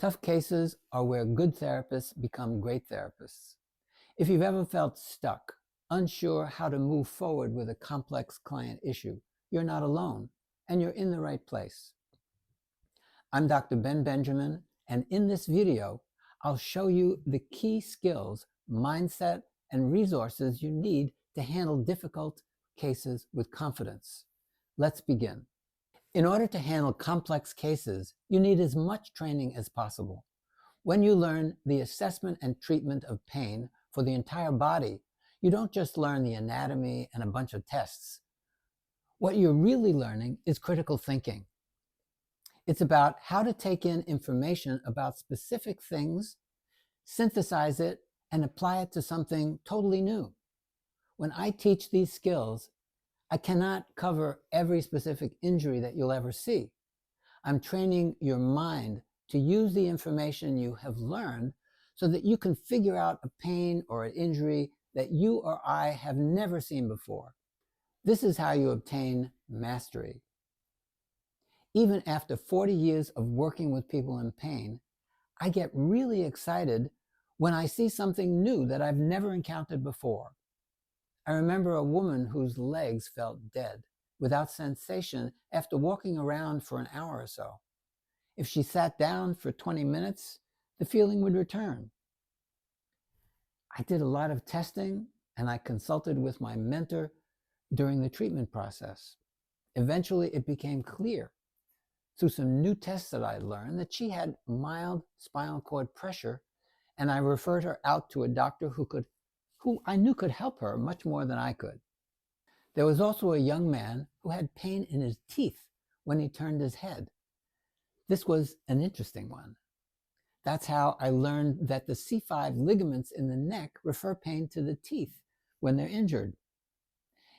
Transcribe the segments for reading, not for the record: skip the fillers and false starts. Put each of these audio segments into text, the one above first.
Tough cases are where good therapists become great therapists. If you've ever felt stuck, unsure how to move forward with a complex client issue, you're not alone, and you're in the right place. I'm Dr. Ben Benjamin, and in this video, I'll show you the key skills, mindset, and resources you need to handle difficult cases with confidence. Let's begin. In order to handle complex cases, you need as much training as possible. When you learn the assessment and treatment of pain for the entire body, you don't just learn the anatomy and a bunch of tests. What you're really learning is critical thinking. It's about how to take in information about specific things, synthesize it, and apply it to something totally new. When I teach these skills, I cannot cover every specific injury that you'll ever see. I'm training your mind to use the information you have learned so that you can figure out a pain or an injury that you or I have never seen before. This is how you obtain mastery. Even after 40 years of working with people in pain, I get really excited when I see something new that I've never encountered before. I remember a woman whose legs felt dead, without sensation, after walking around for an hour or so. If she sat down for 20 minutes, the feeling would return. I did a lot of testing, and I consulted with my mentor during the treatment process. Eventually, it became clear through some new tests that I learned that she had mild spinal cord pressure, and I referred her out to a doctor who I knew could help her much more than I could. There was also a young man who had pain in his teeth when he turned his head. This was an interesting one. That's how I learned that the C5 ligaments in the neck refer pain to the teeth when they're injured.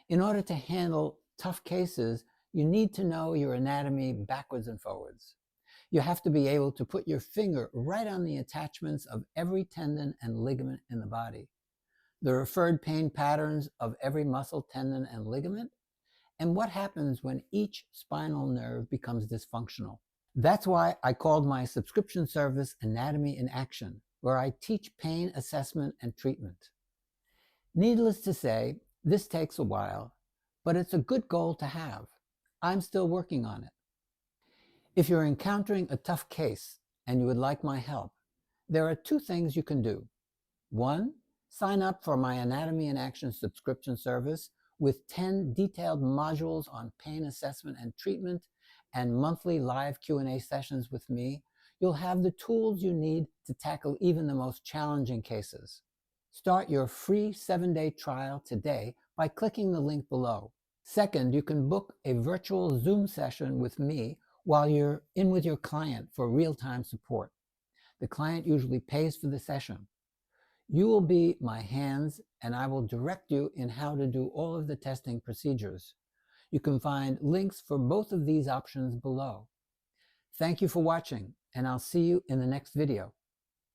In order to handle tough cases, you need to know your anatomy backwards and forwards. You have to be able to put your finger right on the attachments of every tendon and ligament in the body, the referred pain patterns of every muscle, tendon, and ligament, and what happens when each spinal nerve becomes dysfunctional. That's why I called my subscription service Anatomy in Action, where I teach pain assessment and treatment. Needless to say, this takes a while, but it's a good goal to have. I'm still working on it. If you're encountering a tough case and you would like my help, there are two things you can do. One, sign up for my Anatomy in Action subscription service with 10 detailed modules on pain assessment and treatment and monthly live Q&A sessions with me. You'll have the tools you need to tackle even the most challenging cases. Start your free 7-day trial today by clicking the link below. Second, you can book a virtual Zoom session with me while you're in with your client for real-time support. The client usually pays for the session. You will be my hands, and I will direct you in how to do all of the testing procedures. You can find links for both of these options below. Thank you for watching, and I'll see you in the next video.